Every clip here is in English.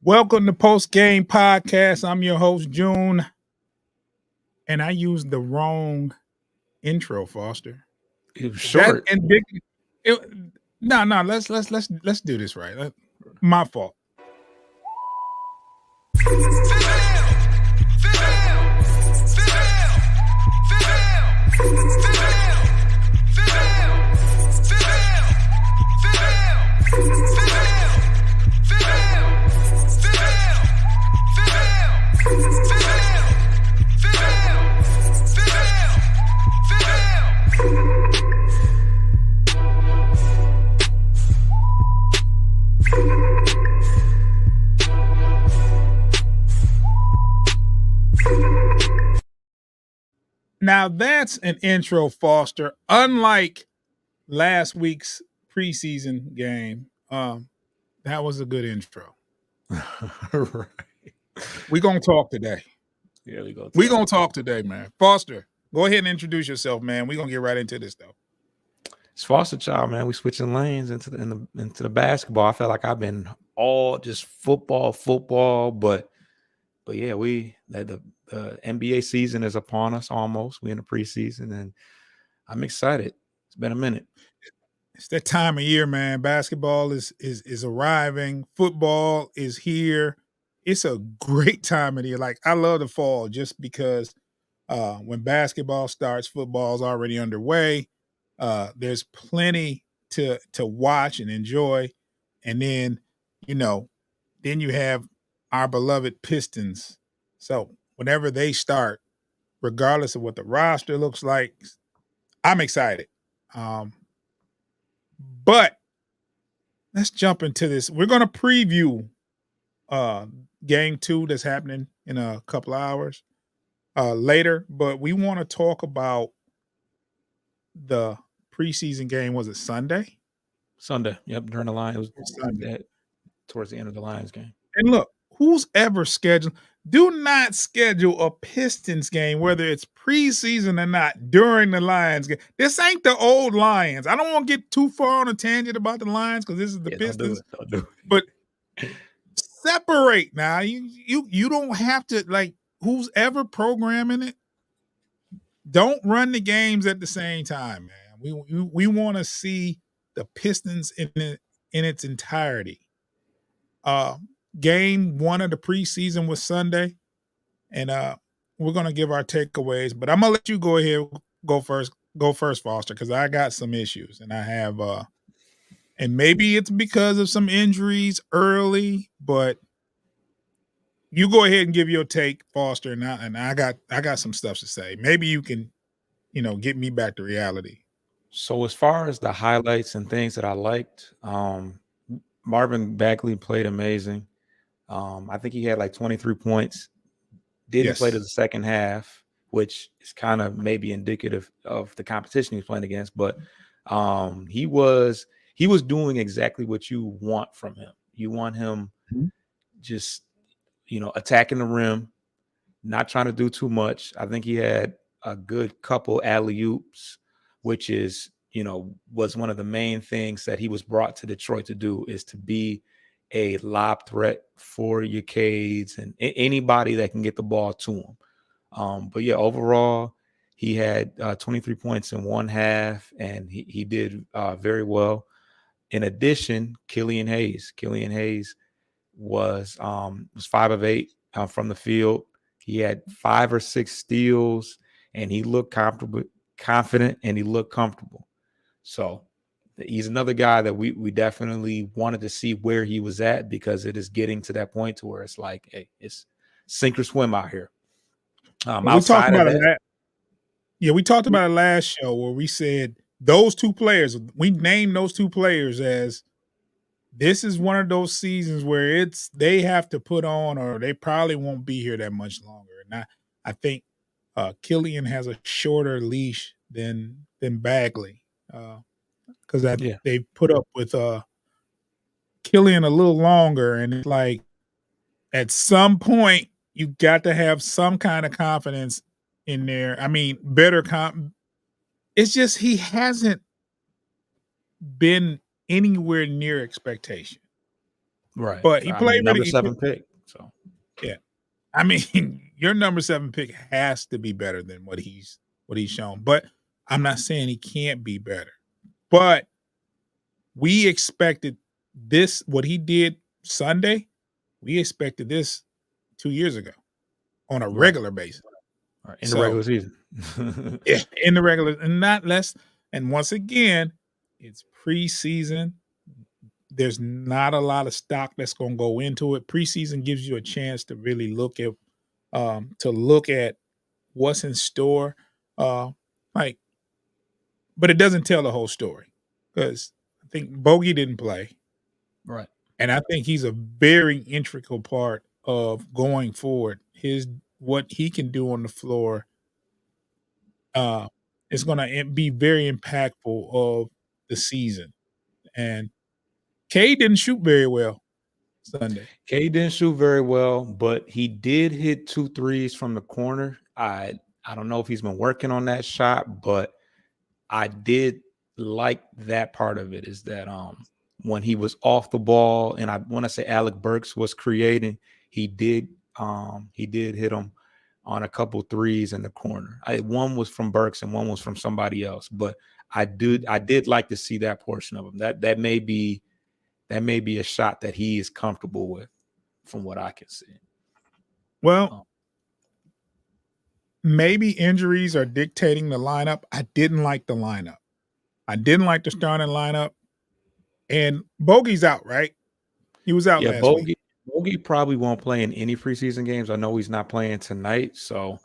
Welcome to Post Game Podcast. I'm your host, June, and I used the wrong intro, Foster. It was short. That indicative. No. Let's do this right. My fault. Now that's an intro, Foster. Unlike last week's preseason game, that was a good intro. Right. We're going to talk today. Here we go. We're going to talk today, man. Foster, go ahead and introduce yourself, man. We're going to get right into this, though. It's Foster Child, man. We switching lanes into the basketball. I felt like I've been all just football, but yeah, the NBA season is upon us almost. We're in the preseason, and I'm excited. It's been a minute. It's that time of year, man. Basketball is arriving. Football is here. It's a great time of the year. Like, I love the fall just because when basketball starts, football's already underway. There's plenty to watch and enjoy. And then, then you have our beloved Pistons. So whenever they start, regardless of what the roster looks like, I'm excited. But let's jump into this. We're going to preview game 2 that's happening in a couple of hours later. But we want to talk about the preseason game. Was it Sunday? Sunday. Yep. During the line. It was Sunday. Towards the end of the Lions game. And look, who's ever scheduled, do not schedule a Pistons game, whether it's preseason or not, during the Lions game. This ain't the old Lions. I don't want to get too far on a tangent about the Lions because this is the Pistons. Don't do it. But separate now. You don't have to, like, who's ever programming it, don't run the games at the same time, man. We want to see the Pistons in its entirety. Game 1 of the preseason was Sunday, and we're gonna give our takeaways. But I'm gonna let you go ahead, go first, Foster, because I got some issues, and I have, and maybe it's because of some injuries early, but you go ahead and give your take, Foster, and I got some stuff to say. Maybe you can, get me back to reality. So as far as the highlights and things that I liked, Marvin Bagley played amazing. I think he had like 23 points. Didn't play to the second half, which is kind of maybe indicative of the competition he's playing against. But he was doing exactly what you want from him. You want him just, attacking the rim, not trying to do too much. I think he had a good couple alley-oops, which is, was one of the main things that he was brought to Detroit to do, is to be a lob threat for your Cades and anybody that can get the ball to him. But yeah, overall, he had 23 points in one half, and he did very well. In addition, Killian Hayes was 5 of 8 from the field. He had 5 or 6 steals, and he looked confident, and he looked comfortable. So he's another guy that we definitely wanted to see where he was at, because it is getting to that point to where it's like, hey, it's sink or swim out here. We talked about it. We talked about it last show where we said those two players. We named those two players as, this is one of those seasons where they have to put on, or they probably won't be here that much longer. And I think Killian has a shorter leash than Bagley. Because they put up with Killian a little longer, and it's like, at some point you got to have some kind of confidence in there. I mean, it's just he hasn't been anywhere near expectation. Right. But he played number really. 7 pick. So Yeah, I mean, your number 7 pick has to be better than what he's shown. But I'm not saying he can't be better. But we expected this. What he did Sunday, we expected this 2 years ago on a right. regular basis. Right. In the So regular season. yeah, in the regular and not less. And once again, it's preseason. There's not a lot of stock that's going to go into it. Preseason gives you a chance to really look at what's in store. Like, but it doesn't tell the whole story because I think Bogey didn't play, Right. and I think he's a very integral part of going forward. What he can do on the floor is going to be very impactful of the season. And K didn't shoot very well Sunday. K didn't shoot very well, but he did hit 2 threes from the corner. I don't know if he's been working on that shot, but I did like that part of it is that when he was off the ball and I want to say Alec Burks was creating, he did hit him on a couple threes in the corner. One was from Burks and one was from somebody else, but I did like to see that portion of him. That may be a shot that he is comfortable with from what I can see. Well, maybe injuries are dictating the lineup. I didn't like the lineup. I didn't like the starting lineup. And Bogey's out, right? He was out last week. Bogey probably won't play in any preseason games. I know he's not playing tonight. So,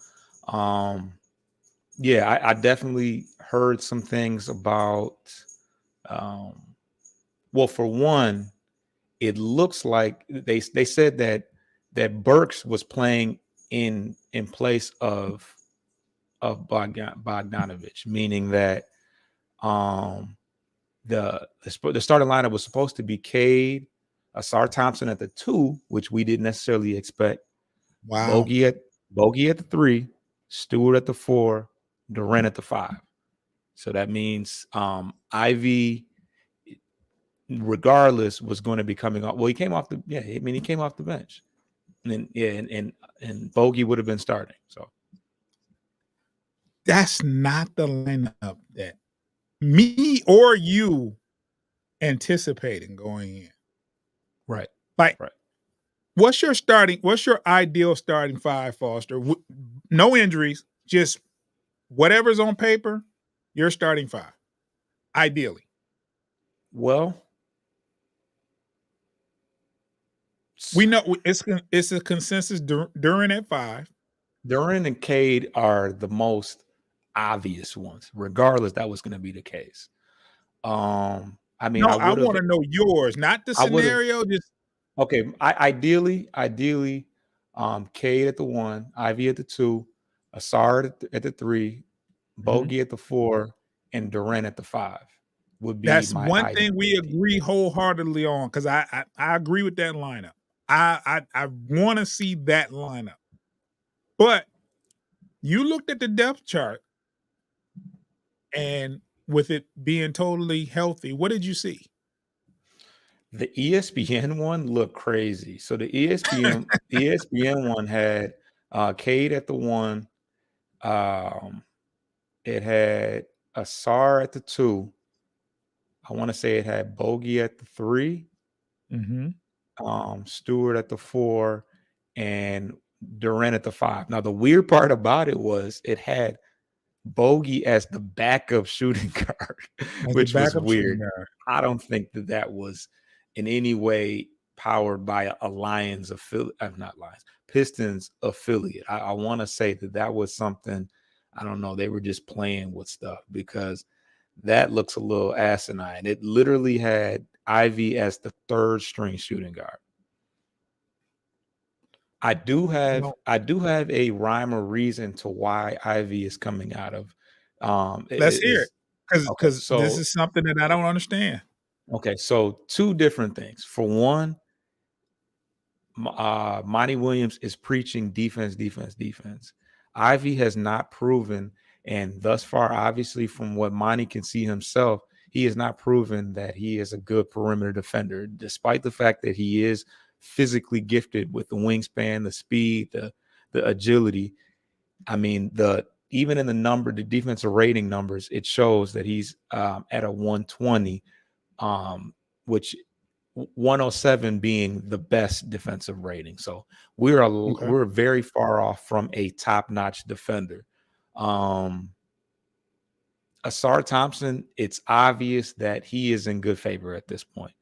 yeah, I definitely heard some things about, well, for one, it looks like they said that Burks was playing in place of Bogdanovich, meaning that the starting lineup was supposed to be Cade, Asar Thompson at the 2, which we didn't necessarily expect. Wow. Bogey at the 3, Stewart at the 4, Durant at the 5. So that means Ivy, regardless, was going to be coming off. Well, he came off he came off the bench. And then and Bogey would have been starting. So that's not the lineup that me or you anticipating going in. Right. Like, right. What's your ideal starting 5, Foster? No injuries, just whatever's on paper, you're starting 5. Ideally. Well, we know it's a consensus Durant at 5. Durant and Cade are the most obvious ones. Regardless, that was going to be the case. I mean, no, I want to know yours, not the scenario. Just okay. Ideally, Cade at the 1, Ivy at the 2, Asar at the 3, Bogey at the 4, and Durant at the 5 would be. That's my one thing we agree wholeheartedly on because I agree with that lineup. I want to see that lineup, but you looked at the depth chart, and with it being totally healthy, what did you see? The ESPN one looked crazy. So the ESPN one had Cade at the 1. It had Asar at the 2. I want to say it had Bogey at the 3. Stewart at the 4, and Durant at the 5. Now the weird part about it was it had Bogey as the backup shooting guard, which was weird. I don't think that was in any way powered by a Lions affiliate, not Lions, Pistons affiliate. I want to say that was something, I don't know, they were just playing with stuff because that looks a little asinine. It literally had Ivy as the 3rd string shooting guard. I do have a rhyme or reason to why Ivy is coming out of. Let's hear it because this is something that I don't understand. Okay, so 2 different things. For one, Monty Williams is preaching defense. Ivy has not proven, and thus far, obviously, from what Monty can see himself, he has not proven that he is a good perimeter defender, despite the fact that he is physically gifted with the wingspan, the speed, the agility. I mean, even in the defensive rating numbers, it shows that he's at a 120, which 107 being the best defensive rating. So we're very far off from a top-notch defender. Asar Thompson, it's obvious that he is in good favor at this point.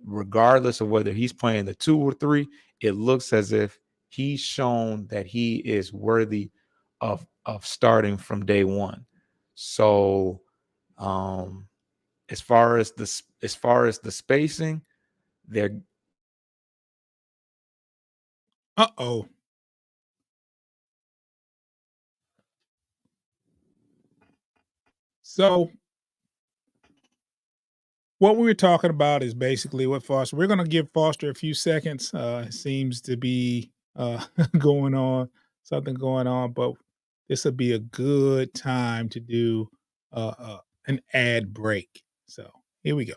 Regardless of whether he's playing the 2 or 3, it looks as if he's shown that he is worthy of starting from day one. So, as far as the spacing, they're So what we were talking about is basically what Foster. We're going to give Foster a few seconds. It seems to be something going on, but this would be a good time to do an ad break. So here we go.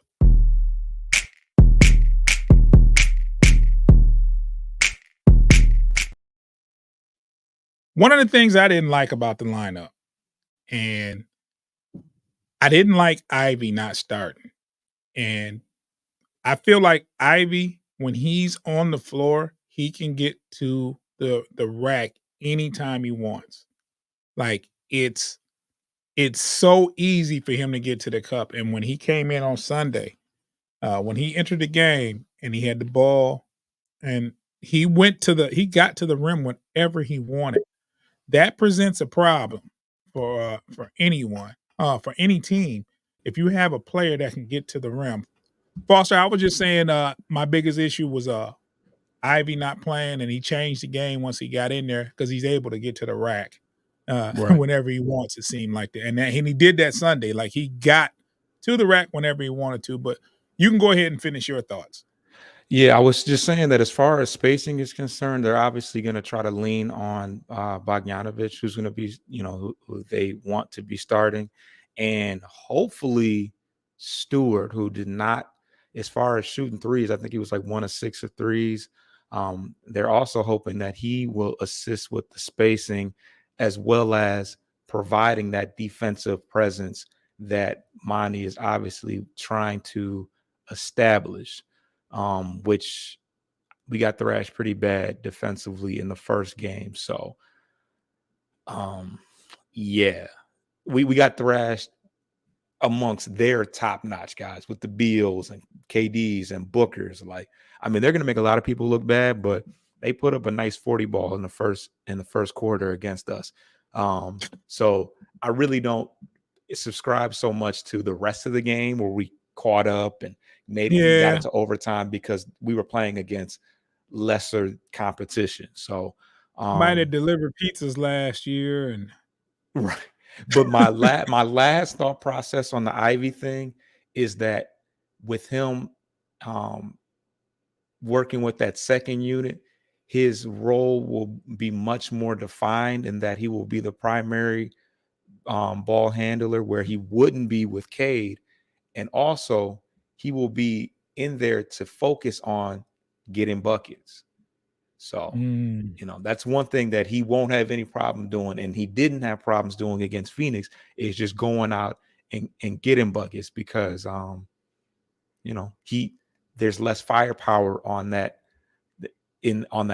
One of the things I didn't like about the lineup, and I didn't like Ivy not starting. And I feel like Ivy, when he's on the floor, he can get to the rack anytime he wants. Like it's so easy for him to get to the cup. And when he came in on Sunday, when he entered the game and he had the ball and he got to the rim whenever he wanted. That presents a problem for anyone, for any team. If you have a player that can get to the rim. Foster, I was just saying my biggest issue was Ivy not playing, and he changed the game once he got in there because he's able to get to the rack right. whenever he wants. It seemed like that, and he did that Sunday. Like he got to the rack whenever he wanted to. But you can go ahead and finish your thoughts. Yeah, I was just saying that as far as spacing is concerned, they're obviously going to try to lean on Bogdanovic, who's going to be, who they want to be starting, and hopefully Stewart, who did not, as far as shooting threes, I think he was like 1 of 6 of threes. They're also hoping that he will assist with the spacing as well as providing that defensive presence that Monty is obviously trying to establish. Which we got thrashed pretty bad defensively in the first game. So, yeah, we got thrashed amongst their top-notch guys with the Beals and KDs and Bookers. Like, I mean, they're going to make a lot of people look bad, but they put up a nice 40 ball in the first quarter against us. So I really don't subscribe so much to the rest of the game where we caught up and got into overtime because we were playing against lesser competition. So might have delivered pizzas last year and right. But my last thought process on the Ivy thing is that with him working with that second unit, his role will be much more defined in that he will be the primary ball handler where he wouldn't be with Cade. And also he will be in there to focus on getting buckets. So, that's one thing that he won't have any problem doing. And he didn't have problems doing against Phoenix, is just going out and getting buckets because, there's less firepower on that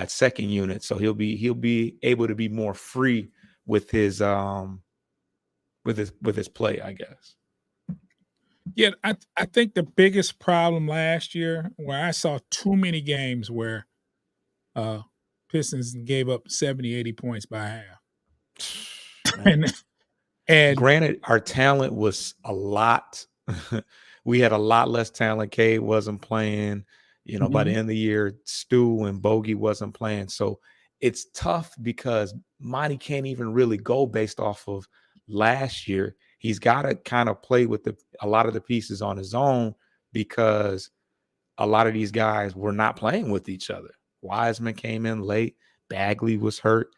second unit. So he'll be able to be more free with his play, I guess. Yeah, I think the biggest problem last year where I saw too many games where Pistons gave up 70, 80 points by half. and granted, our talent was a lot. We had a lot less talent. Cade wasn't playing. By the end of the year, Stu and Bogey wasn't playing. So it's tough because Monty can't even really go based off of last year. He's got to kind of play with a lot of the pieces on his own because a lot of these guys were not playing with each other. Wiseman came in late. Bagley was hurt.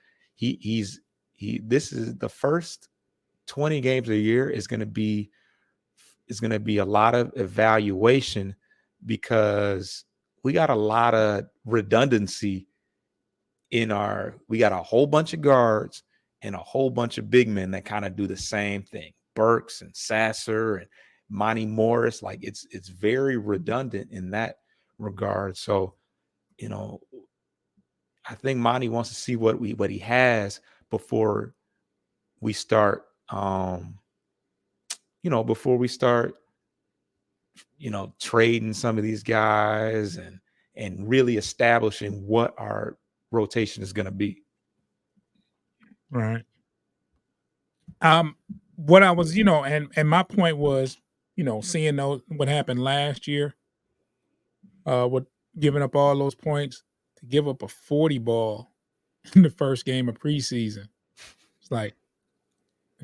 This is the first 20 games a year is going to be is going to be a lot of evaluation because we got a lot of redundancy we got a whole bunch of guards and a whole bunch of big men that kind of do the same thing. Burks and Sasser and Monty Morris, like it's very redundant in that regard. So, I think Monty wants to see what he has before we start trading some of these guys and really establishing what our rotation is going to be. Right. What I was, and my point was, seeing what happened last year, with giving up all those points to give up a 40 ball in the first game of preseason. It's like,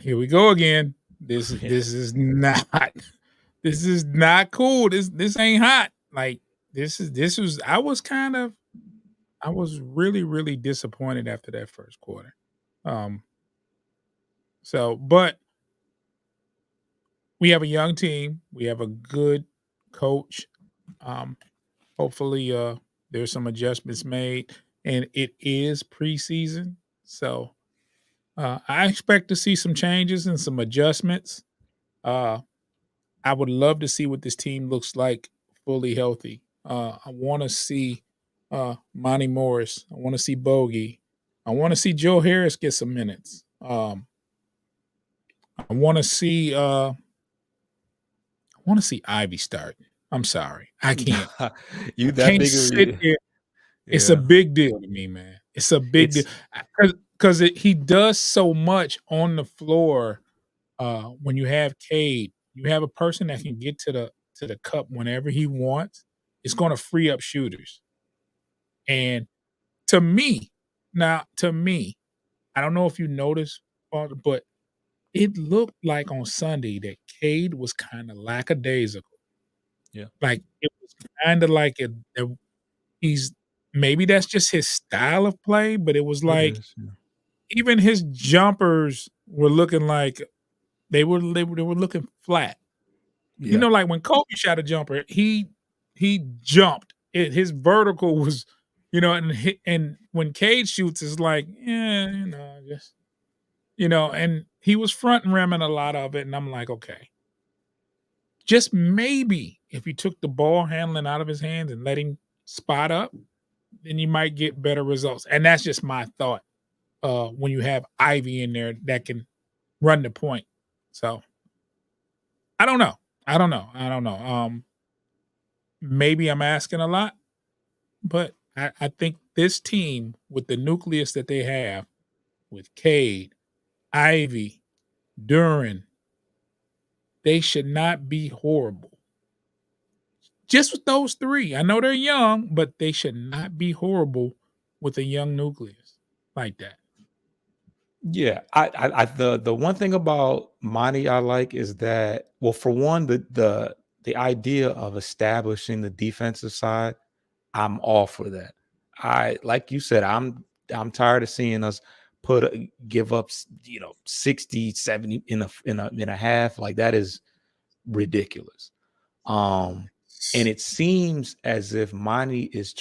here we go again. This is not this is not cool. This ain't hot. Like I was really, really disappointed after that first quarter. But we have a young team. We have a good coach. Hopefully, there's some adjustments made, and it is preseason, so I expect to see some changes and some adjustments. I would love to see what this team looks like fully healthy. I want to see Monty Morris. I want to see Bogey. I want to see Joe Harris get some minutes. I want to see Ivy start. I'm sorry, I can't. You that big of here. It's a big deal to me, man. It's a big deal because he does so much on the floor. When you have Cade, you have a person that can get to the cup whenever he wants. It's going to free up shooters. And to me, I don't know if you noticed, but it looked like on Sunday that Cade was kind of lackadaisical. Yeah, like it was kind of like he's maybe that's just his style of play, but it was like even his jumpers were looking like they were looking flat. Yeah. Like when Kobe shot a jumper, he jumped. His vertical was, and when Cade shoots, it's like, just, and he was front and ramming a lot of it, and I'm like, okay, just maybe if you took the ball handling out of his hands and let him spot up, then you might get better results. And that's just my thought. When you have Ivy in there that can run the point. So I don't know. Maybe I'm asking a lot, but I think this team with the nucleus that they have with Cade, Ivy, Duran, they should not be horrible. Just with those three. I know they're young, but they should not be horrible with a young nucleus like that. Yeah, the one thing about Monty I like is that, well, for one, the idea of establishing the defensive side, I'm all for that. Like you said, I'm tired of seeing us give up 60, 70 in a half. Like that is ridiculous. And it seems as if Monty is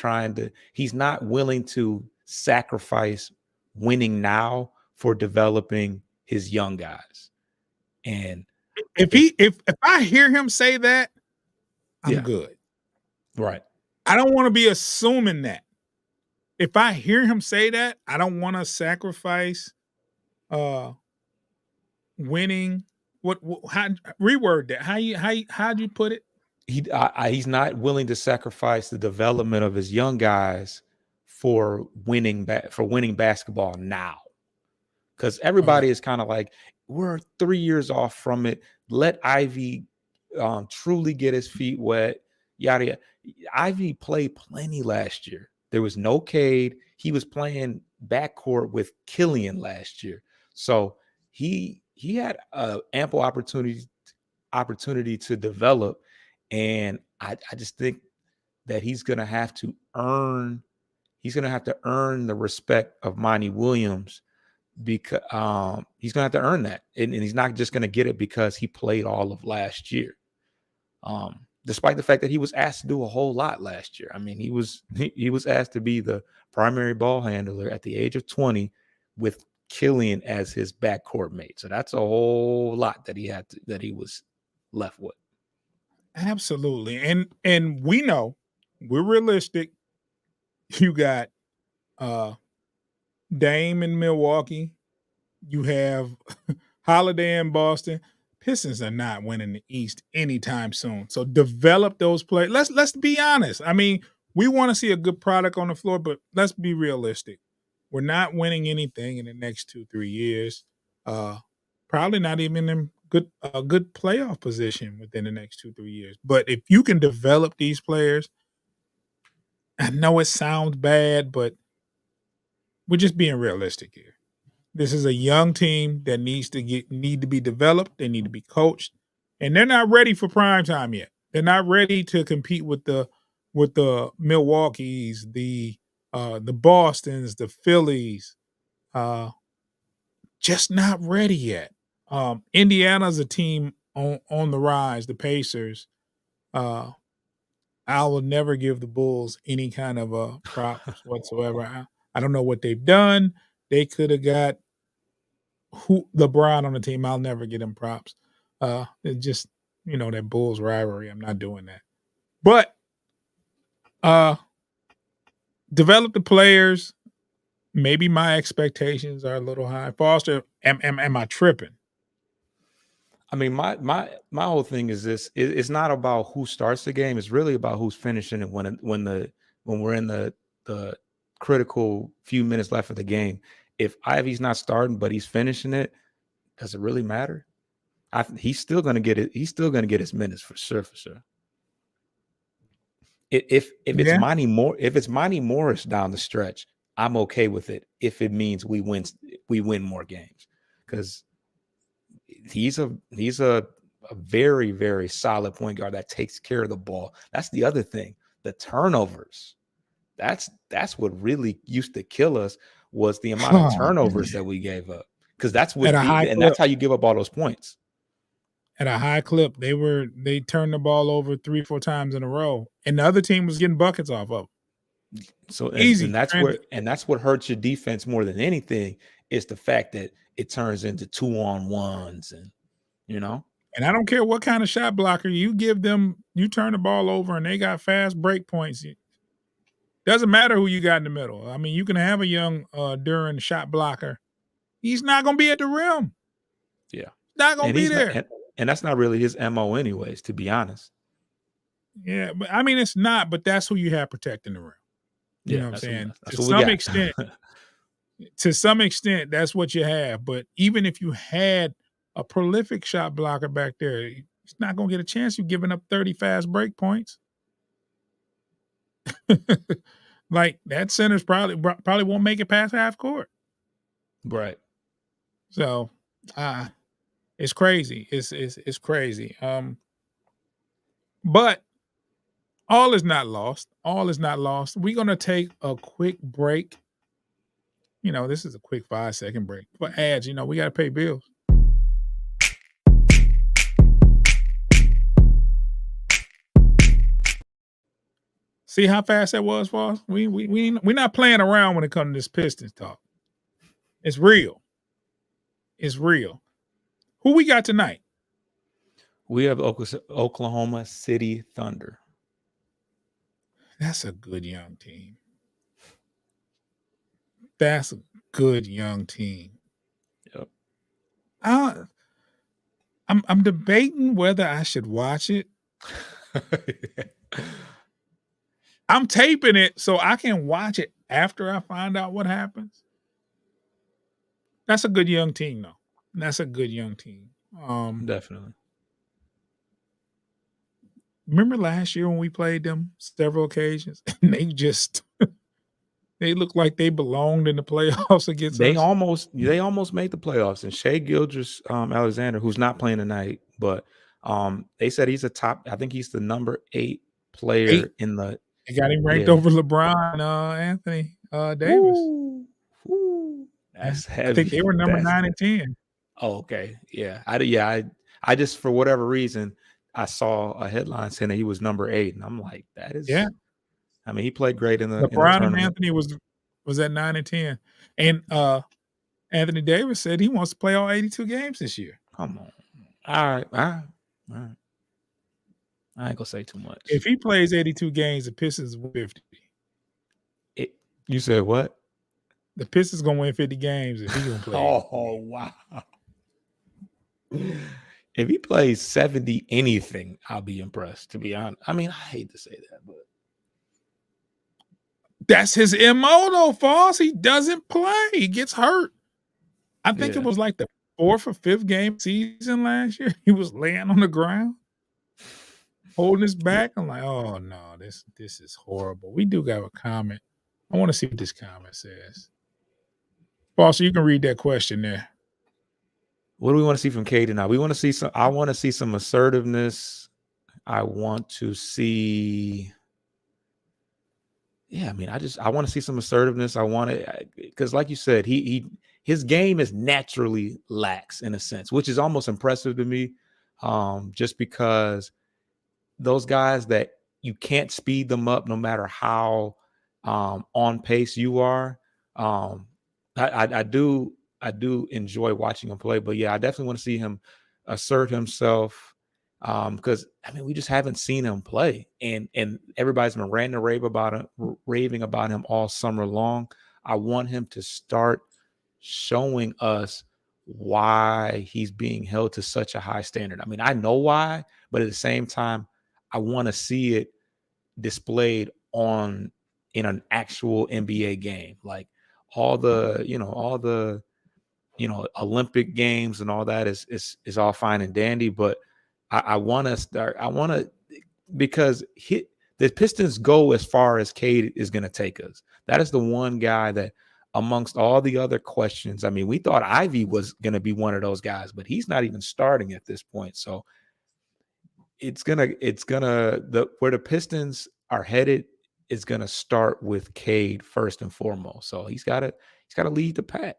he's not willing to sacrifice winning now for developing his young guys. And if I hear him say that, I'm good. Right. I don't want to be assuming that. If I hear him say that, I don't want to sacrifice winning. How reword that? How'd you put it? He's not willing to sacrifice the development of his young guys for winning basketball now. Because everybody is kind of like, we're 3 years off from it. Let Ivy truly get his feet wet. Yada yada. Ivy played plenty last year. There was no Cade. He was playing backcourt with Killian last year. So he had ample opportunity to develop. And I just think that he's gonna have to earn the respect of Monty Williams, because he's gonna have to earn that. And he's not just gonna get it because he played all of last year. Despite the fact that he was asked to do a whole lot last year. I mean, he was asked to be the primary ball handler at the age of 20 with Killian as his backcourt mate. So that's a whole lot that he was left with. Absolutely. And we know we're realistic. You got Dame in Milwaukee. You have Holiday in Boston. Pistons are not winning the East anytime soon. So develop those players. Let's be honest. I mean, we want to see a good product on the floor, but let's be realistic. We're not winning anything in the next 2-3 years. Probably not even in a good playoff position within the next 2-3 years. But if you can develop these players, I know it sounds bad, but we're just being realistic here. This is a young team that need to be developed. They need to be coached, and they're not ready for prime time yet. They're not ready to compete with the Milwaukees, the Bostons, the Phillies. Just not ready yet. Indiana's a team on the rise. The Pacers. I will never give the Bulls any kind of props whatsoever. I don't know what they've done. They could have got LeBron on the team. I'll never get him props. It's just, that Bulls rivalry. I'm not doing that. But develop the players. Maybe my expectations are a little high. Foster, am I tripping? I mean, my whole thing is this: it's not about who starts the game. It's really about who's finishing it when we're in the critical few minutes left of the game. If Ivy's not starting, but he's finishing it, does it really matter? He's still going to get it. He's still going to get his minutes for sure. If it's Monty Morris down the stretch, I'm okay with it. If it means we win more games, because he's a very, very solid point guard that takes care of the ball. That's the other thing. The turnovers. That's what really used to kill us, was the amount of turnovers that we gave up. Because that's that's how you give up all those points. At a high clip, they turned the ball over 3-4 times in a row, and the other team was getting buckets off of them. So easy, and that's what hurts your defense more than anything, is the fact that it turns into 2-on-1s, and And I don't care what kind of shot blocker you give them, you turn the ball over and they got fast break points. Doesn't matter who you got in the middle. I mean, you can have a young Duran shot blocker. He's not going to be at the rim. Yeah. Not going to be there. And that's not really his MO anyways, to be honest. Yeah, but I mean, it's not, but that's who you have protecting the rim. You know what I'm saying? To some extent, that's what you have. But even if you had a prolific shot blocker back there, he's not going to get a chance. You're giving up 30 fast break points. Like, that center's probably won't make it past half court. Right. So, it's crazy. It's crazy. But all is not lost. All is not lost. We're going to take a quick break. This is a quick 5-second break. For ads, we got to pay bills. See how fast that was for us? We're not playing around when it comes to this Pistons talk. It's real. It's real. Who we got tonight? We have Oklahoma City Thunder. That's a good young team. That's a good young team. Yep. I'm debating whether I should watch it. I'm taping it so I can watch it after I find out what happens. That's a good young team, though. That's a good young team. Definitely. Remember last year when we played them several occasions, and they looked like they belonged in the playoffs against us. They almost made the playoffs. And Shai Gilgeous-Alexander, who's not playing tonight, but they said he's I think he's the number 8 player in the. They got him ranked over LeBron, Anthony Davis. Ooh, that's heavy. I think they were number 9 and 10. Oh, okay. Yeah. I just, for whatever reason, I saw a headline saying that he was number 8, and I'm like, that is. Yeah. I mean, he played great in the LeBron and tournament. Anthony was at 9 and 10, and Anthony Davis said he wants to play all 82 games this year. Come on, all right. I ain't gonna say too much. If he plays 82 games, the Pistons win 50. You said what? The Pistons gonna win 50 games if he gonna play. Oh wow! If he plays 70 anything, I'll be impressed. To be honest, I mean, I hate to say that, but that's his MO though, Foss. He doesn't play. He gets hurt. I think it was like the 4th or 5th game season last year. He was laying on the ground, holding his back. I'm like, oh no, this is horrible. We do got a comment. I want to see what this comment says. Foster, you can read that question there. What do we want to see from Cade now? We want to see some. I want to see some assertiveness. I want to see. Yeah, I mean, I want to see some assertiveness. I want to, because like you said, his game is naturally lax in a sense, which is almost impressive to me. Just because those guys that you can't speed them up no matter how on pace you are. I do enjoy watching him play, but yeah, I definitely want to see him assert himself. Because I mean, we just haven't seen him play, and everybody's been raving about him all summer long. I want him to start showing us why he's being held to such a high standard. I mean, I know why, but at the same time, I want to see it displayed in an actual NBA game, like all the Olympic games and all that is all fine and dandy, but I want to because the Pistons go as far as Cade is going to take us. That is the one guy that amongst all the other questions, I mean, we thought Ivy was going to be one of those guys, but he's not even starting at this point. So where the Pistons are headed is going to start with Cade first and foremost. So he's got to lead the pack.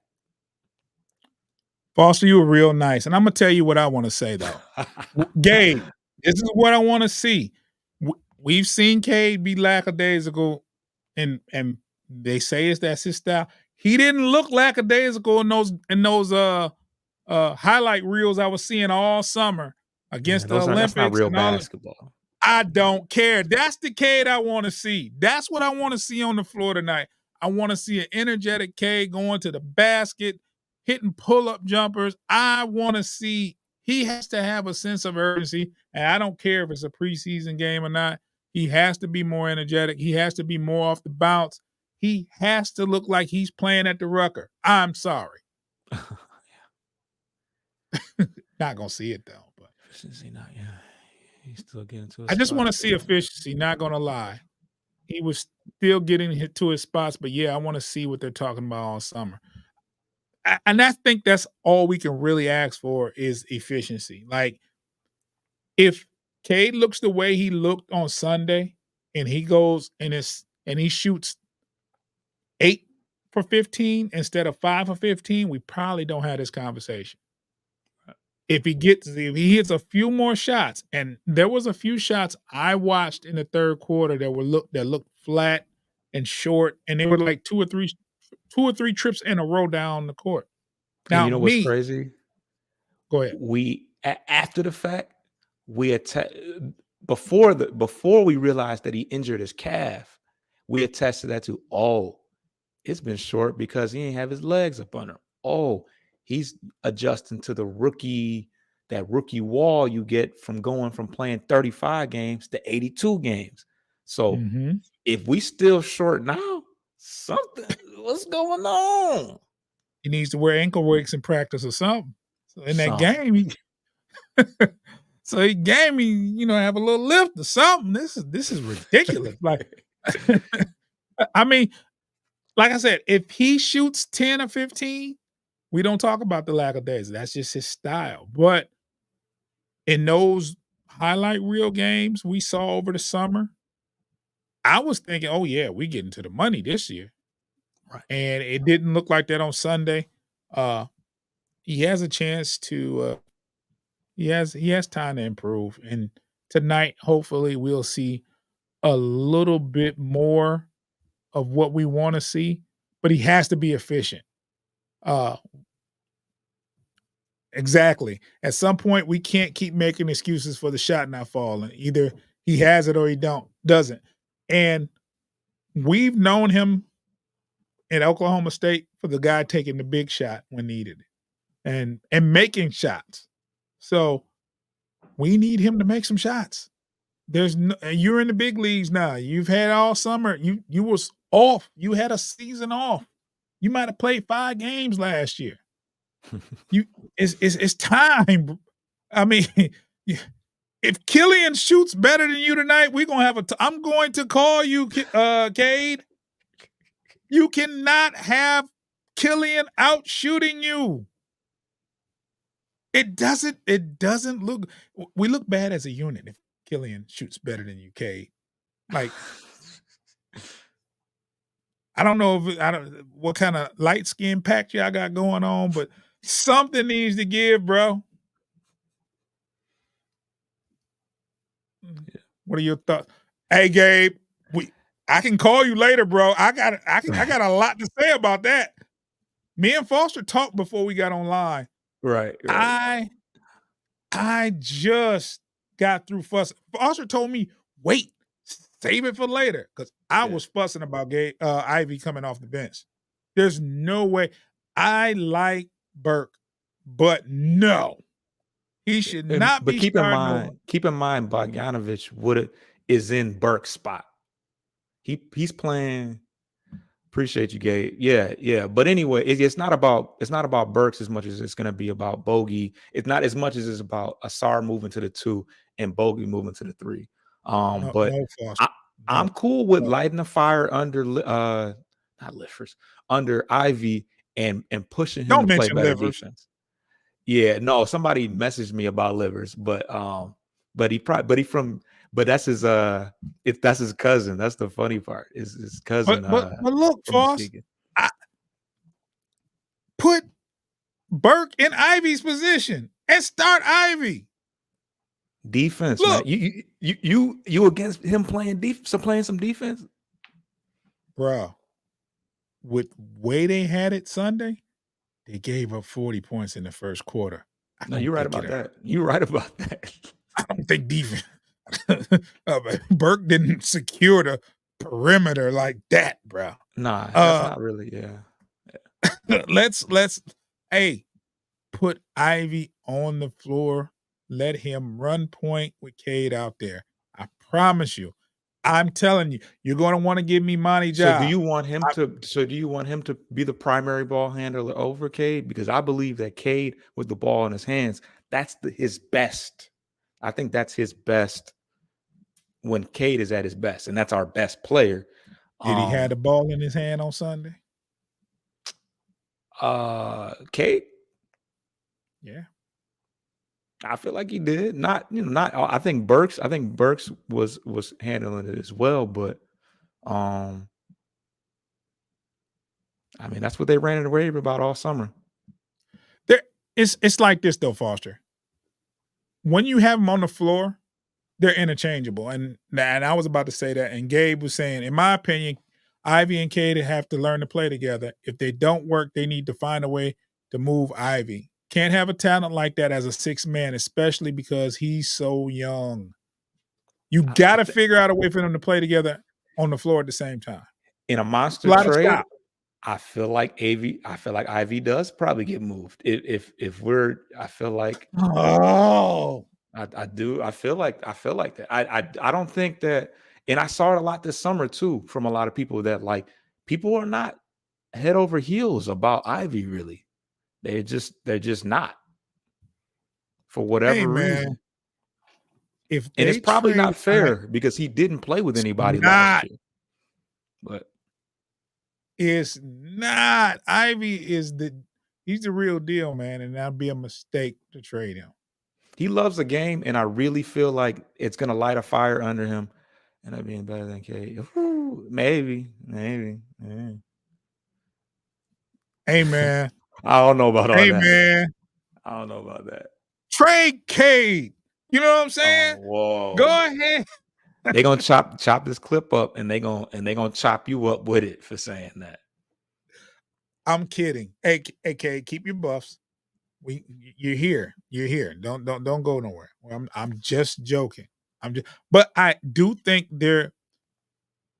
Foster, you were real nice. And I'm going to tell you what I want to say, though. Gabe, this is what I want to see. We've seen Cade be lackadaisical, and they say that's his style. He didn't look lackadaisical in those highlight reels I was seeing all summer against the Olympics. That's not real basketball. I don't care. That's the Cade I want to see. That's what I want to see on the floor tonight. I want to see an energetic Cade going to the basket, hitting pull-up jumpers. I want to see he has to have a sense of urgency, and I don't care if it's a preseason game or not. He has to be more energetic. He has to be more off the bounce. He has to look like he's playing at the Rucker. I'm sorry. Not going to see it, though. But efficiency, not yeah. He's still getting to I just want to see efficiency, not going to lie. He was still getting hit to his spots, but yeah, I want to see what they're talking about all summer. And I think that's all we can really ask for is efficiency. Like, if Cade looks the way he looked on Sunday, and he goes and he shoots 8 for 15 instead of 5 for 15, we probably don't have this conversation. If he hits a few more shots, and there was a few shots I watched in the third quarter that looked flat and short, and they were like two or three trips in a row down the court. Now, and you know what's crazy? Go ahead. After the fact, before we realized that he injured his calf, we attested that to, it's been short because he ain't have his legs up under him. He's adjusting to that rookie wall you get from going from playing 35 games to 82 games. So if we still short now, what's going on? He needs to wear ankle weights in practice or something. So in that game, he gave me, have a little lift or something. This is ridiculous. Like, I mean, like I said, if he shoots 10 or 15, we don't talk about the lackadaisical. That's just his style. But in those highlight reel games we saw over the summer, I was thinking, oh yeah, we getting to the money this year. Right. And it didn't look like that on Sunday. He has a chance to He has time to improve, and tonight, hopefully, we'll see a little bit more of what we wanna see, but he has to be efficient. Uh, exactly. At some point, we can't keep making excuses for the shot not falling. Either he has it or he doesn't. And we've known him at Oklahoma State for the guy taking the big shot when needed and making shots. So we need him to make some shots. There's no, you're in the big leagues now. You've had all summer. You was off. You had a season off. You might have played 5 games last year. You it's time. I mean, if Killian shoots better than you tonight, we're gonna have I'm going to call you, Cade. You cannot have Killian out shooting you. It doesn't look. We look bad as a unit if Killian shoots better than you, Cade. Like, I don't know what kind of light skin pack y'all got going on, but something needs to give, bro. What are your thoughts? Hey, Gabe, I can call you later, bro. I got a lot to say about that. Me and Foster talked before we got online. Right. I just got through fussing. Foster told me, wait, save it for later, because I was fussing about Ivy coming off the bench. There's no way. I like Burke, but no. He should not be starting over. Keep in mind, Bogdanovich is in Burke's spot. He's playing. Appreciate you, Gabe. Yeah. But anyway, it's not about Burks as much as it's going to be about Bogey. It's not as much as it's about Asar moving to the 2 and Bogey moving to the 3. I'm cool with lighting a fire under not Livers, under Ivy and pushing him to play better defense. Yeah, no, somebody messaged me about Livers, but that's his that's his cousin. That's the funny part. Is his cousin. But look, Foss, put Burke in Ivy's position and start Ivy. Defense, look, man. You against him playing some defense, bro. With way they had it Sunday, they gave up 40 points in the first quarter. No, you're right about that. You're right about that. I don't think defense. Burke didn't secure the perimeter like that, bro. Nah, that's not really. Yeah. Let's put Ivy on the floor. Let him run point with Cade out there. I promise you. I'm telling you, you're going to want to give me Monty job. So do you want him to be the primary ball handler over Cade? Because I believe that Cade with the ball in his hands, that's his best. I think that's his best when Cade is at his best, and that's our best player. Did he have the ball in his hand on Sunday? Cade? Yeah. I feel like he did. I think Burks was handling it as well, but I mean, that's what they ran and rave about all summer. It's like this though, Foster. When you have them on the floor, they're interchangeable. And I was about to say that, and Gabe was saying, in my opinion, Ivy and Cade have to learn to play together. If they don't work, they need to find a way to move Ivy. Can't have a talent like that as a 6th man, especially because he's so young. You got to figure out a way for them to play together on the floor at the same time. In a monster trade, I feel like Ivy does probably get moved. I feel like I do. I feel like that. I don't think that, and I saw it a lot this summer too from a lot of people that like people are not head over heels about Ivy really. They're just not for whatever reason. And it's probably not fair because he didn't play with anybody last year. But it's not. Ivy he's the real deal, man, and that'd be a mistake to trade him. He loves the game, and I really feel like it's gonna light a fire under him, and that being better than Cade. Maybe. Hey man. I don't know about all that. Man. I don't know about that. Trade Cade. You know what I'm saying? Oh, whoa. Go ahead. They gonna chop this clip up, and they gonna chop you up with it for saying that. I'm kidding. Hey, Cade, keep your buffs. You're here. You're here. Don't go nowhere. I'm just joking. But I do think if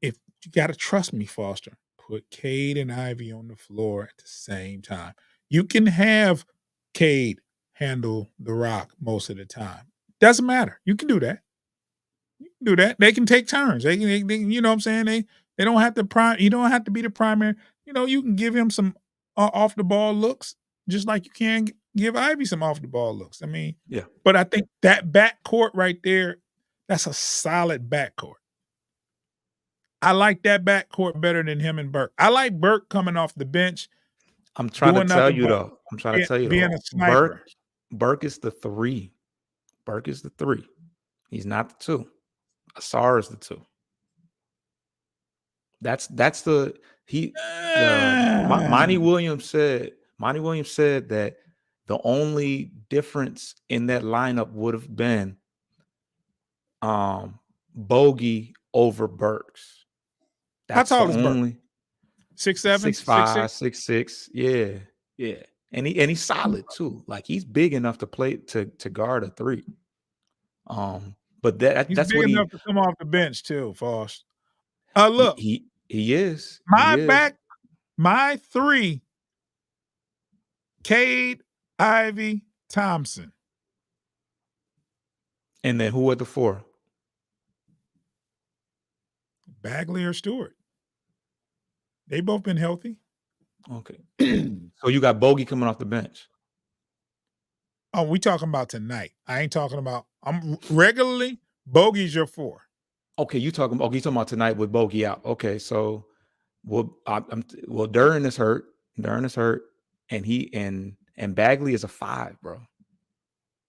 you got to trust me, Foster, put Cade and Ivy on the floor at the same time. You can have Cade handle the rock most of the time. Doesn't matter. You can do that. You can do that. They can take turns. They you know what I'm saying? They don't have to you don't have to be the primary. You can give him some off the ball looks, just like you can give Ivy some off the ball looks. I mean, yeah. But I think that backcourt right there, that's a solid backcourt. I like that backcourt better than him and Burke. I like Burke coming off the bench. I'm trying to tell you though. Being a sniper. Burke is the 3. Burke is the 3. He's not the 2. Asar is the 2. Monty Williams said that the only difference in that lineup would have been Bogey over Burks. How tall is Burke? 6'7", 6'5", 6'6". Yeah. And he's solid too. Like he's big enough to play to guard a 3. But that's big enough to come off the bench too, Foss. Look, he is. My 3: Cade, Ivy, Thompson. And then who at the 4? Bagley or Stewart. They both been healthy. Okay. So you got Bogey coming off the bench. Oh, we talking about tonight. I ain't talking about. I'm regularly. Bogey's your 4. Okay, you talking about tonight with Bogey out. Okay, so Duren is hurt. And Bagley is a 5, bro.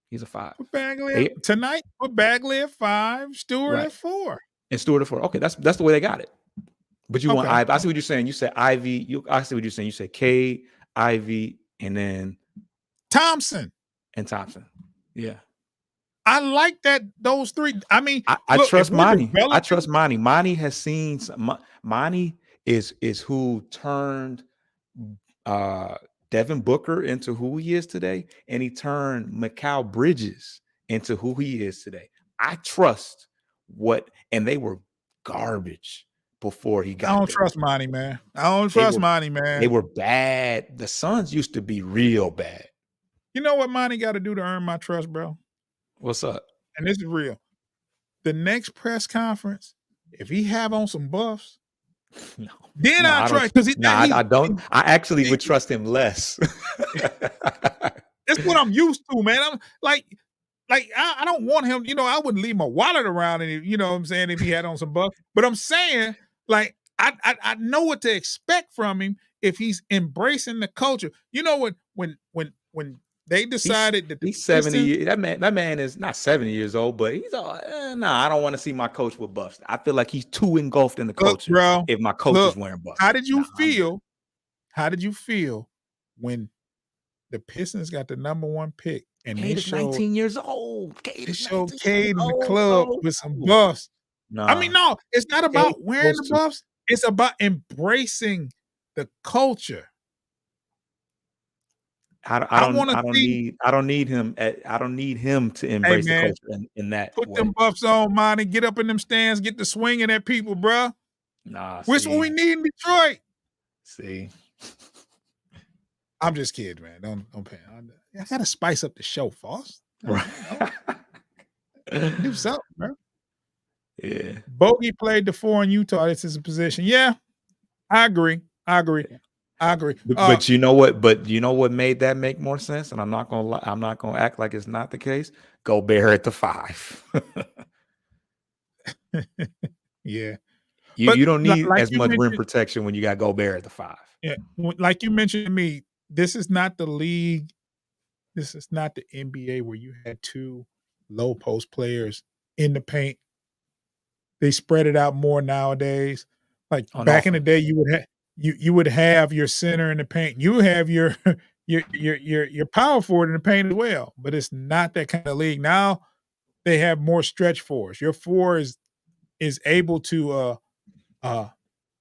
He's a 5. Put Bagley at 5. Stewart at 4. And Stewart at 4. Okay, that's the way they got it. But you want Ivy. I see what you're saying. You said Ivy. I see what you're saying. You said Cade, Ivy, and then Thompson. Yeah. I like that. Those 3. I mean, I trust Monty. I trust Monty. Monty has seen. Monty is who turned Devin Booker into who he is today, and he turned Mikal Bridges into who he is today. I trust and they were garbage before he got there. I don't trust Monty, man. They were bad. The Suns used to be real bad. You know what Monty got to do to earn my trust, bro? What's up? And this is real. The next press conference, if he have on some buffs, I trust. I don't. I actually would trust him less. That's what I'm used to, man. I'm like I don't want him. I wouldn't leave my wallet around, and you know what I'm saying, if he had on some buffs. But I'm saying, like, I know what to expect from him if he's embracing the culture. You know what? When they decided that he's 70. That man is not 70 years old, but he's all, I don't want to see my coach with buffs. I feel like he's too engulfed in the culture. Bro, if my coach is wearing buffs. How did you feel? How did you feel when the Pistons got the number 1 pick and Cade is 19 years old? They showed Cade in the club with some buffs. No, I mean, no, it's not about wearing the buffs. It's about embracing the culture. I don't need him to embrace the culture in that. Put them buffs on, man, and get up in them stands, get the swinging at people, bro. Which one we need in Detroit? See, I'm just kidding, man. Don't pay. I gotta spice up the show, Foss. Right. Do something, bro. Yeah. Bogey played the 4 in Utah. This is a position. Yeah, I agree. But you know what? But you know what made that make more sense? And I'm not gonna act like it's not the case. Gobert at the 5. Yeah. You don't need as much rim protection when you got Gobert at the 5. Yeah, like you mentioned to me, this is not the league. This is not the NBA where you had 2 low post players in the paint. They spread it out more nowadays. Like back in the day, you would have your center in the paint. You have your you're power forward in the paint as well, but it's not that kind of league. Now they have more stretch fours. Your four is able to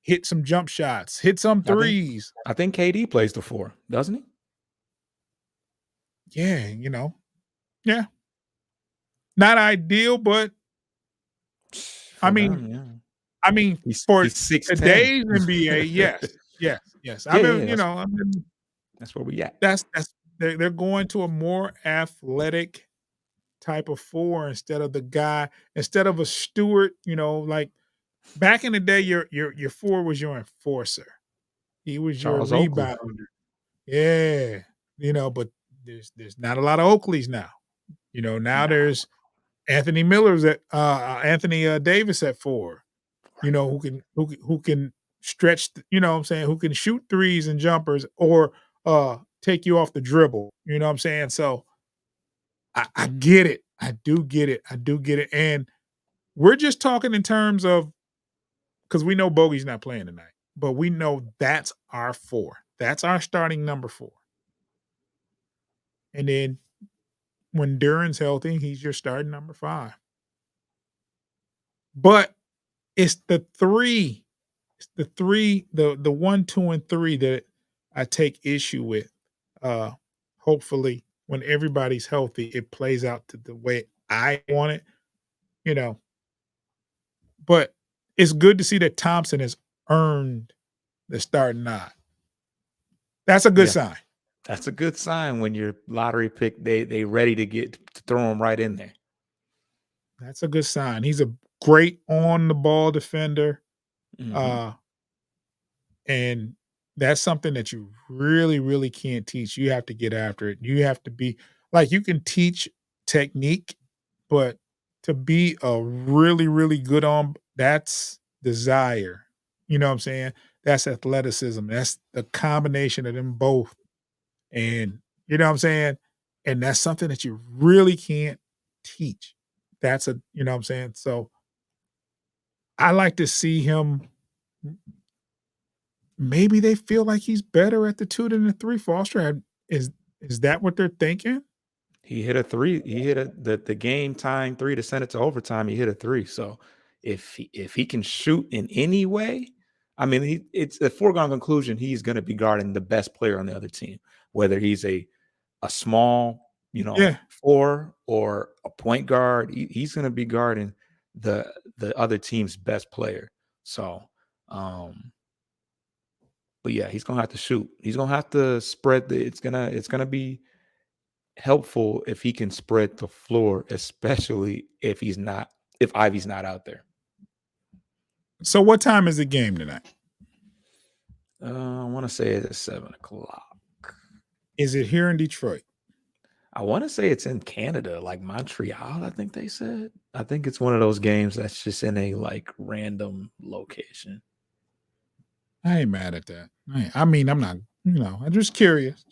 hit some jump shots, hit some threes. I think KD plays the 4, doesn't he? Yeah, yeah. Not ideal, but For them, yeah. I mean, He's for 6'10". today's NBA, yes. Yeah, yeah, that's where we at. That's they're going to a more athletic type of four instead of a Stewart, like back in the day, your four was your enforcer. He was your Charles Oakley. rebounder. Yeah. But there's not a lot of Oakleys now. Now there's Anthony Miller's at Anthony Davis at 4. Who can stretch, what I'm saying, who can shoot threes and jumpers or take you off the dribble. You know what I'm saying? So I get it. I do get it. And we're just talking in terms of, because we know Bogey's not playing tonight, but we know that's our 4. That's our starting number 4. And then when Duran's healthy, he's your starting number 5. But it's the 3. It's the 3, the 1, 2, and 3 that I take issue with. Hopefully, when everybody's healthy, it plays out to the way I want it. But it's good to see that Thompson has earned the starting nod. That's a good sign. That's a good sign when your lottery pick, they ready to throw him right in there. That's a good sign. He's a great on the ball defender. Mhm. And that's something that you really, really can't teach. You have to get after it. You have to be you can teach technique, but to be a really, really good that's desire. You know what I'm saying? That's athleticism. That's the combination of them both. And you know what I'm saying? And that's something that you really can't teach. You know what I'm saying? So I like to see him. Maybe they feel like he's better at the 2 than the 3. Foster, is that what they're thinking? He hit a 3. He hit the game time 3 to send it to overtime. He hit a 3. So if he can shoot in any way, I mean, it's a foregone conclusion he's going to be guarding the best player on the other team, whether he's a small, 4 or a point guard. He's going to be guarding the other team's best player. So, but yeah, he's gonna have to shoot. He's gonna have to spread it's gonna be helpful if he can spread the floor, especially if Ivy's not out there. So what time is the game tonight? I want to say it's at 7:00. Is it here in Detroit? I want to say it's in Canada, like Montreal, I think they said. I think it's one of those games that's just in a random location. I ain't mad at that. I mean, I'm not, I'm just curious.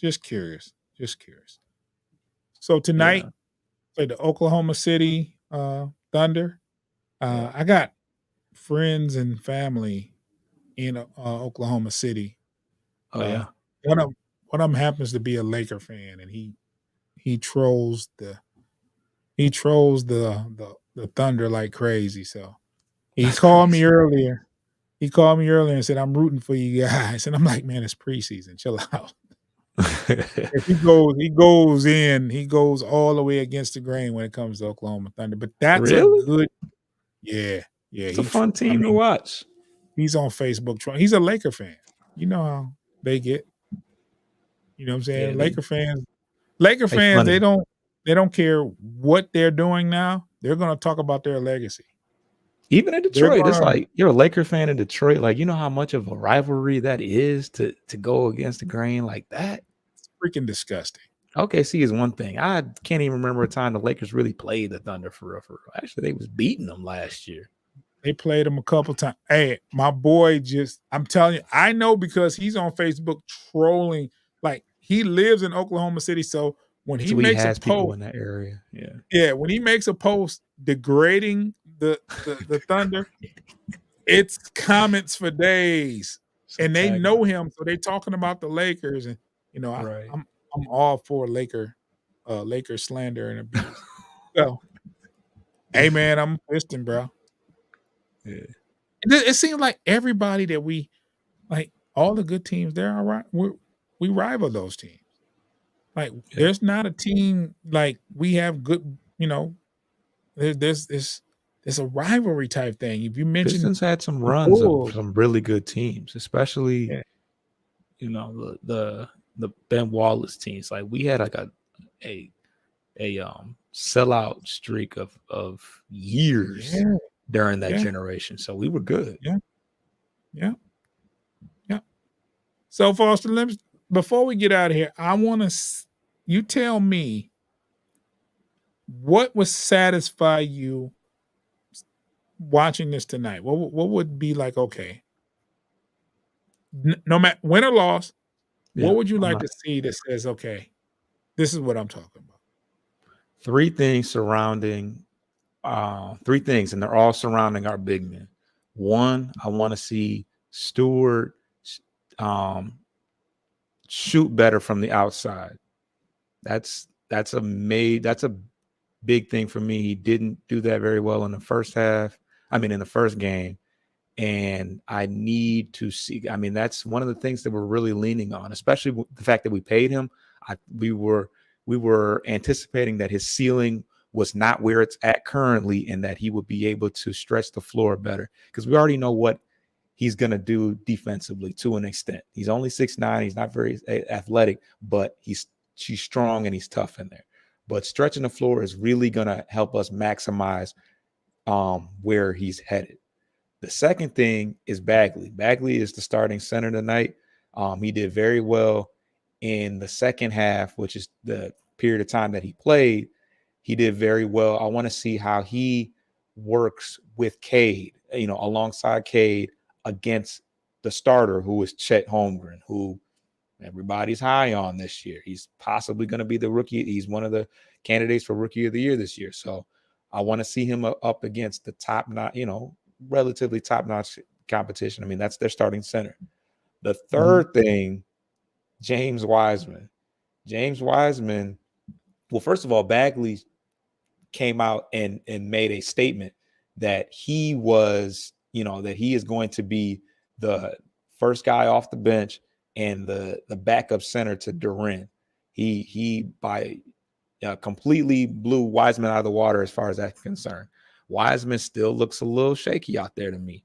So tonight, play the Oklahoma City Thunder. I got friends and family in Oklahoma City. Oh yeah. One of them happens to be a Laker fan, and he trolls the Thunder like crazy. So he called me earlier. He called me earlier and said, "I'm rooting for you guys." And I'm like, "Man, it's preseason. Chill out." If he goes all the way against the grain when it comes to Oklahoma Thunder. But that's a good, yeah. It's a fun team to watch. He's on Facebook. He's a Laker fan. You know how they get. You know what I'm saying? Yeah, Laker fans, they don't care what they're doing now. They're going to talk about their legacy. Even in Detroit, it's like you're a Laker fan in Detroit. Like, you know how much of a rivalry that is to go against the grain like that? It's freaking disgusting. OKC is one thing. I can't even remember a time the Lakers really played the Thunder for real. Actually, they was beating them last year. They played them a couple times. Hey, my boy I'm telling you, I know because he's on Facebook trolling. Like, he lives in Oklahoma City, so when he makes a post in that area, when he makes a post degrading the Thunder, it's comments for days, and they know him, so they're talking about the Lakers, and I'm all for Laker slander and abuse. So, hey man, I'm a Piston, bro. Yeah. It seems like everybody that we like all the good teams, they're all right. We rival those teams. Like, Yeah. there's not a team like we have good, there's a rivalry type thing. If you mention Pistons had some the runs of Bulls, some really good teams, especially yeah, the Ben Wallace teams. Like we had like a sellout streak of years yeah, during that yeah, generation. So we were good. yeah, yeah, yeah. So, Foster, before we get out of here, I want to you tell me what would satisfy you watching this tonight. What would be like? Okay, no matter win or loss, Yeah. what would you I'm like not to see that says, okay, this is what I'm talking about? three things surrounding three things, and they're all surrounding our big men. One, I want to see Stewart um, shoot better from the outside. That's a big thing for me. He didn't do that very well in the first half. I mean, in the first game. And I need to see. I mean, that's one of the things that we're really leaning on, especially the fact that we paid him. We were anticipating that his ceiling was not where it's at currently, and that he would be able to stretch the floor better, because we already know what he's going to do defensively to an extent. He's only 6'9". He's not very athletic, but he's strong and he's tough in there. But stretching the floor is really going to help us maximize where he's headed. The second thing is Bagley. Bagley is the starting center tonight. He did very well in the second half, which is the period of time that he played. He did very well. I want to see how he works with Cade, alongside Cade against the starter, who is Chet Holmgren, who everybody's high on this year. He's possibly going to be the rookie. He's one of the candidates for rookie of the year this year. So I want to see him up against the top notch, relatively top-notch competition. I mean, that's their starting center. The third thing, James Wiseman. Well, first of all, Bagley came out and made a statement that he was, that he is going to be the first guy off the bench and the backup center to Duren. He completely blew Wiseman out of the water as far as that's concerned. Wiseman still looks a little shaky out there to me.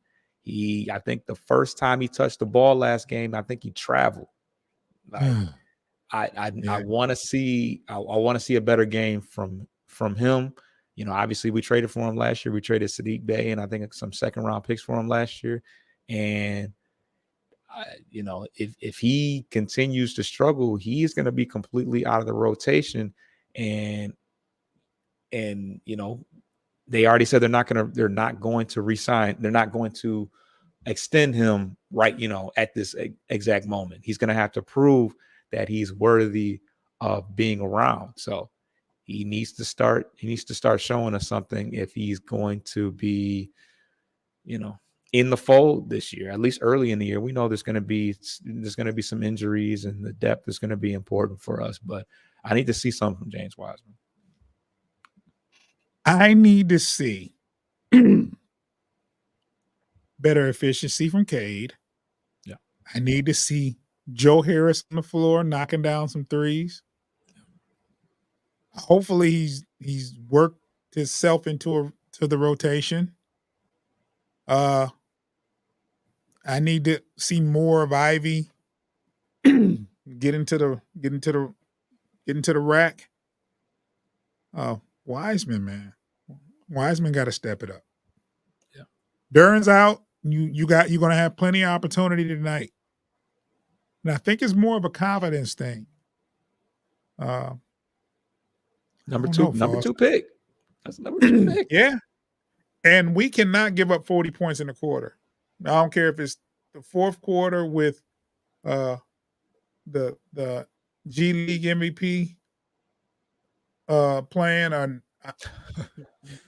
I think the first time he touched the ball last game, I think he traveled. Like, I want to see a better game from him. Obviously we traded for him last year. We traded Sadiq Bey and I think some second round picks for him last year. And if he continues to struggle, he is going to be completely out of the rotation. And they already said they're not going to resign. They're not going to extend him right, at this exact moment. He's going to have to prove that he's worthy of being around. So he needs to start showing us something if he's going to be, in the fold this year, at least early in the year. We know there's going to be some injuries and the depth is going to be important for us, but I need to see something from James Wiseman. I need to see better efficiency from Cade. Yeah. I need to see Joe Harris on the floor knocking down some threes. Hopefully he's worked himself to the rotation. I need to see more of Ivy get into the rack. Wiseman, man. Wiseman got to step it up. Yeah. Duren's out. You're going to have plenty of opportunity tonight. And I think it's more of a confidence thing. Number two pick. That's number 2 pick. Yeah. And we cannot give up 40 points in a quarter. I don't care if it's the fourth quarter with the G League MVP playing on.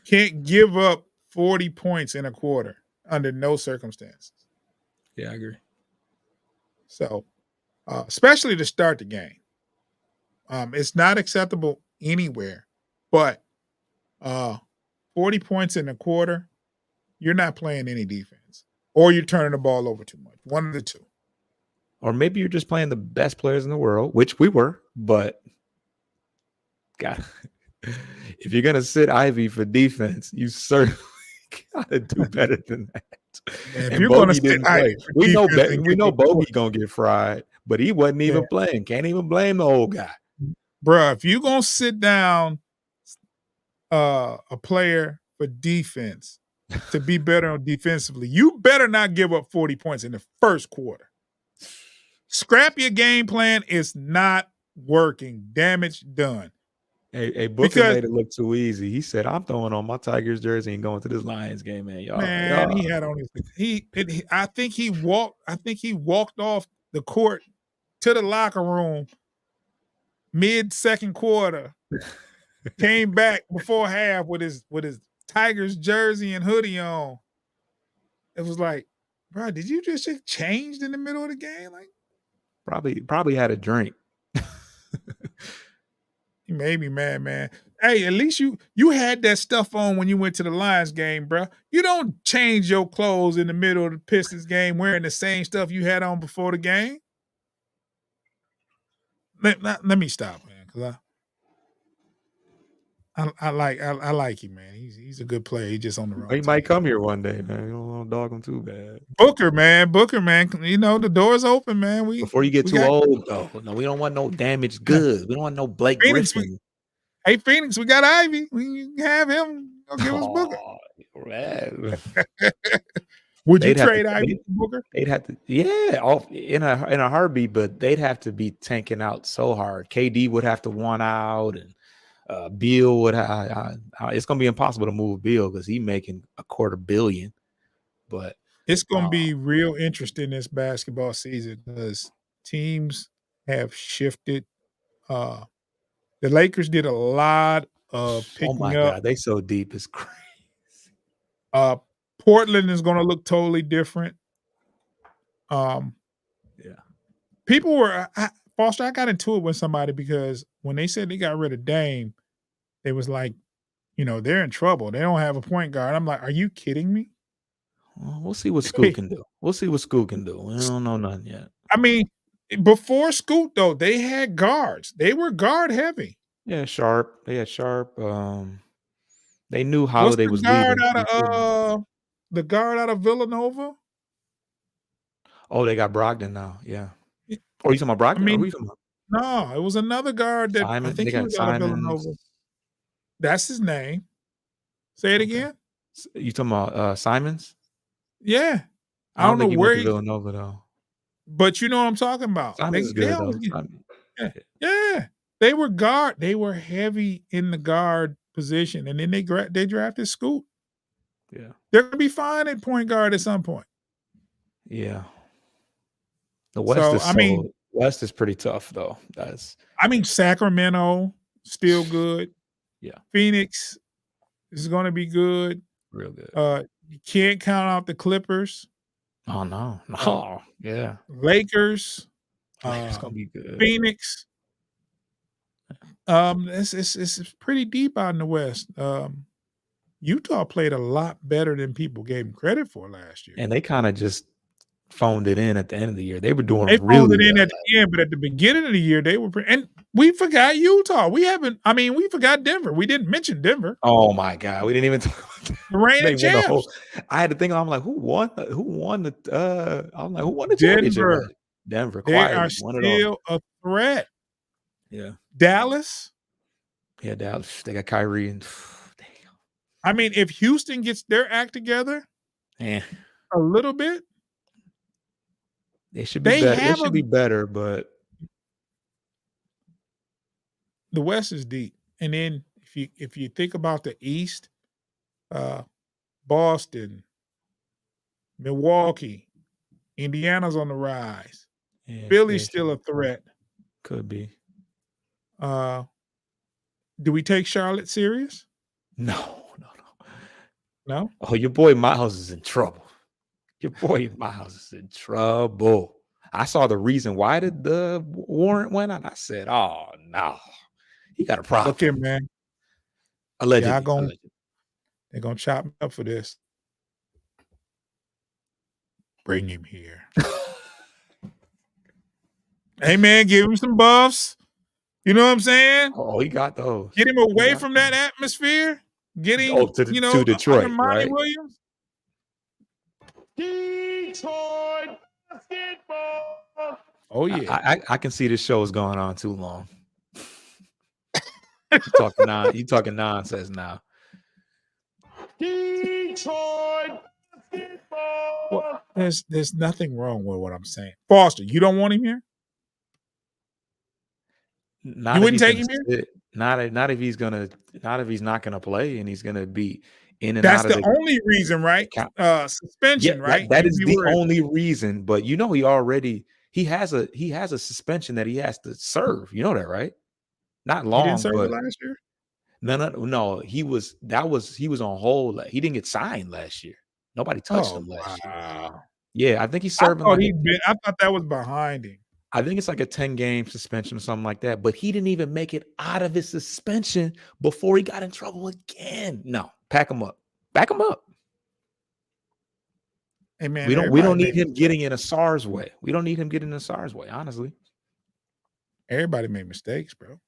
Can't give up 40 points in a quarter under no circumstances. Yeah, I agree. So, especially to start the game. It's not acceptable anywhere. But 40 points in a quarter, you're not playing any defense, or you're turning the ball over too much. One of the two. Or maybe you're just playing the best players in the world, which we were, but God, if you're gonna sit Ivy for defense, you certainly gotta do better than that. Man, if and you're gonna Bogey sit didn't Ivy play. for We know defense and we give know up Bogey gonna get fried, but he wasn't even playing. Can't even blame the old guy. Bruh, if you're gonna sit down a player for defense to be better on defensively, you better not give up 40 points in the first quarter. Scrap your game plan. It's not working. Damage done. Hey, Booker made it look too easy. He said, "I'm throwing on my Tigers jersey and going to this Lions game, man." He had on his. I think he walked off the court to the locker room mid second quarter. Came back before half with his Tigers jersey and hoodie on. It was like, bro, did you just get changed in the middle of the game? Like, probably had a drink. He made me mad, man. Hey, at least you had that stuff on when you went to the Lions game, bro. You don't change your clothes in the middle of the Pistons game wearing the same stuff you had on before the game. Let me stop, man, because I like him, man. He's a good player. He's just on the wrong He team. might come here one day, man. You don't want to dog him too bad. Booker, man. You know, the door's open, man. Before you get too old, though. No, we don't want no damaged goods. We don't want no Blake Griffin. Hey, Phoenix, we got Ivy. We can have him. Go give us Booker. Man. Would you trade Ivy for Booker? They'd have to, in a heartbeat, but they'd have to be tanking out so hard. KD would have to want out, and Beal would have. It's going to be impossible to move Beal because he's making $250 million. But it's going to be real interesting this basketball season because teams have shifted. The Lakers did a lot of picking up. Oh my God, they so deep, it's crazy. Portland is going to look totally different. People were Foster. I got into it with somebody because when they said they got rid of Dame, they was like, you know, they're in trouble. They don't have a point guard. I'm like, are you kidding me? Well, we'll see what Scoot can do. We don't know nothing yet. I mean, before Scoot, though, they had guards. They were guard heavy. Yeah, Sharp. They had Sharp. They knew Holiday was leaving. The guard out of Villanova? Oh, they got Brogdon now. Yeah. Oh, you talking about Brogdon? I mean, no, it was another guard that I think he was out of Villanova. That's his name. Say it again. You talking about Simons? Yeah. I don't know where he went to Villanova though. But you know what I'm talking about. Simons is good though. Yeah. They were guard. They were heavy in the guard position, and then they drafted Scoot. Yeah. They're going to be fine at point guard at some point. Yeah. The West West is pretty tough though. Sacramento still good. Yeah. Phoenix is going to be good. Real good. You can't count out the Clippers. Oh no. Yeah. Lakers. It's going to be good. Phoenix. It's pretty deep out in the West. Utah played a lot better than people gave them credit for last year. And they kind of just phoned it in at the end of the year. They were doing really well. They phoned it in at the end, but at the beginning of the year, they were and we forgot Utah. We forgot Denver. We didn't mention Denver. Oh my God. We didn't even talk about that. The reigning champs. I had to think, I'm like, who won the championship? Denver. They are still a threat. Yeah. Dallas. Yeah, Dallas. They got Kyrie and damn. I mean, if Houston gets their act together a little bit, they should be better. They should be better, but the West is deep. And then if you think about the East, Boston, Milwaukee, Indiana's on the rise. Yeah, Philly's still a threat. Could be. Do we take Charlotte serious? No. No? Oh, your boy Miles is in trouble. I saw the reason why the warrant went out. I said, "Oh no, he got a problem." Look here, man. Allegedly. They're gonna chop me up for this. Bring him here. Hey man, give him some buffs. You know what I'm saying? Oh, he got those. Get him away from that atmosphere. Get him, to Detroit, under Monty right? Williams. Detroit basketball. Oh yeah. I can see this show is going on too long. You talking nonsense now. Detroit basketball. Well, there's nothing wrong with what I'm saying. Foster, you don't want him here? You wouldn't take him here? Not if he's not gonna play and he's gonna be in and That's out of the only reason, right? Suspension, right? That is the only reason. But he has a suspension that he has to serve. You know that, right? Not long. He didn't serve it last year. No. He was on hold. He didn't get signed last year. Nobody touched him last year. Yeah, I think he's serving. I thought that was behind him. I think it's like a 10-game suspension or something like that. But he didn't even make it out of his suspension before he got in trouble again. No, pack him up. Back him up. Hey man, we don't need him getting in a SARS way. We don't need him getting in a SARS way, honestly. Everybody made mistakes, bro.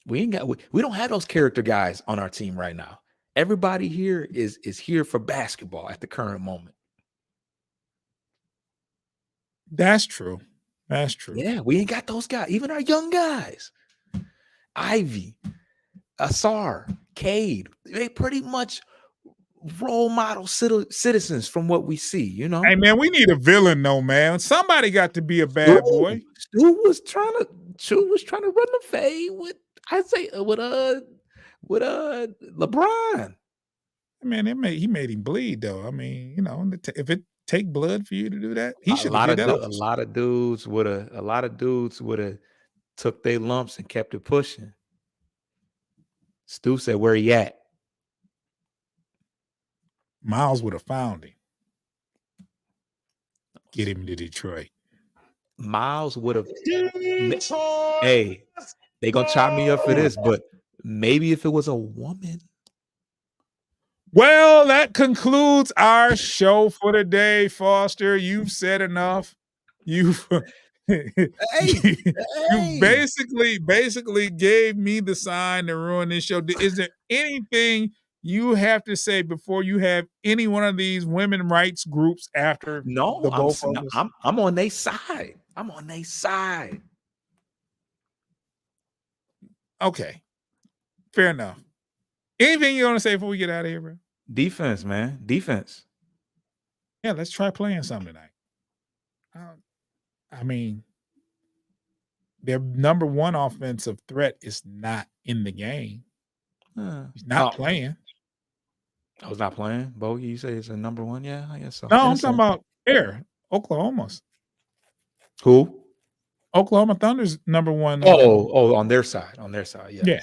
We don't have those character guys on our team right now. Everybody here is here for basketball at the current moment. That's true. That's true. Yeah, we ain't got those guys. Even our young guys. Ivy, Asar, Cade, they pretty much role model citizens from what we see, you know. Hey man, we need a villain though, man. Somebody got to be a bad boy. Stu was trying to run the fade with LeBron. Man, he made him bleed though. I mean, you know, if it take blood for you to do that, he should have did that. A lot of dudes would have took their lumps and kept it pushing. Stu said, "Where he at?" Miles would have found him. Get him to Detroit. Miles would have. Hey, they gonna chop me up for this, but maybe if it was a woman. Well, that concludes our show for today, Foster. You've said enough. You basically gave me the sign to ruin this show. Is there anything you have to say before you have any one of these women rights groups after? No, I'm on their side. I'm on their side. Okay, fair enough. Anything you want to say before we get out of here, bro? Defense, man. Defense. Yeah, let's try playing something tonight. I mean, their number one offensive threat is not in the game. He's not playing. I was not playing. Bogey, you say it's a number one? Yeah, I guess so. No, I'm talking about Oklahoma's. Who? Oklahoma Thunder's number one. On their side. Yeah. Yeah.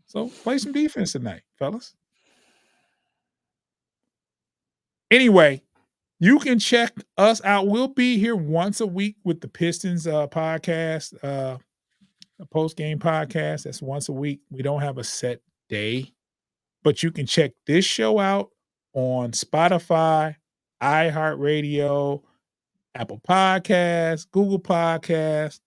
So play some defense tonight, fellas. Anyway, you can check us out. We'll be here once a week with the Pistons podcast, a post-game podcast. That's once a week. We don't have a set day, but you can check this show out on Spotify, iHeartRadio, Apple Podcasts, Google Podcasts.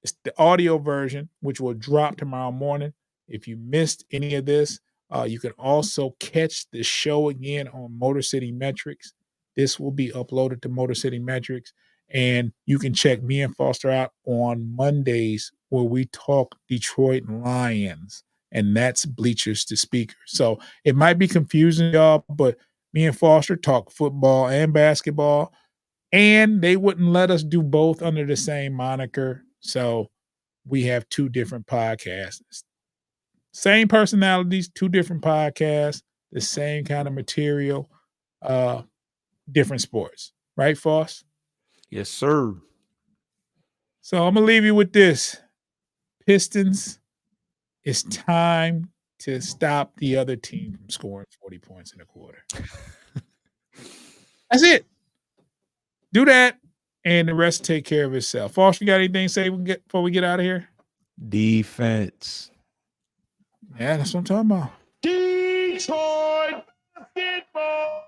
It's the audio version, which will drop tomorrow morning. If you missed any of this, you can also catch the show again on Motor City Metrics. This will be uploaded to Motor City Metrics. And you can check me and Foster out on Mondays where we talk Detroit Lions. And that's Bleachers to Speakers. So it might be confusing, y'all, but me and Foster talk football and basketball. And they wouldn't let us do both under the same moniker. So we have two different podcasts. Same personalities, two different podcasts, the same kind of material, different sports. Right, Foss? Yes, sir. So I'm going to leave you with this. Pistons, it's time to stop the other team from scoring 40 points in a quarter. That's it. Do that. and the rest take care of itself. False, you got anything to say before we get out of here? Defense. Yeah, that's what I'm talking about. Detroit basketball.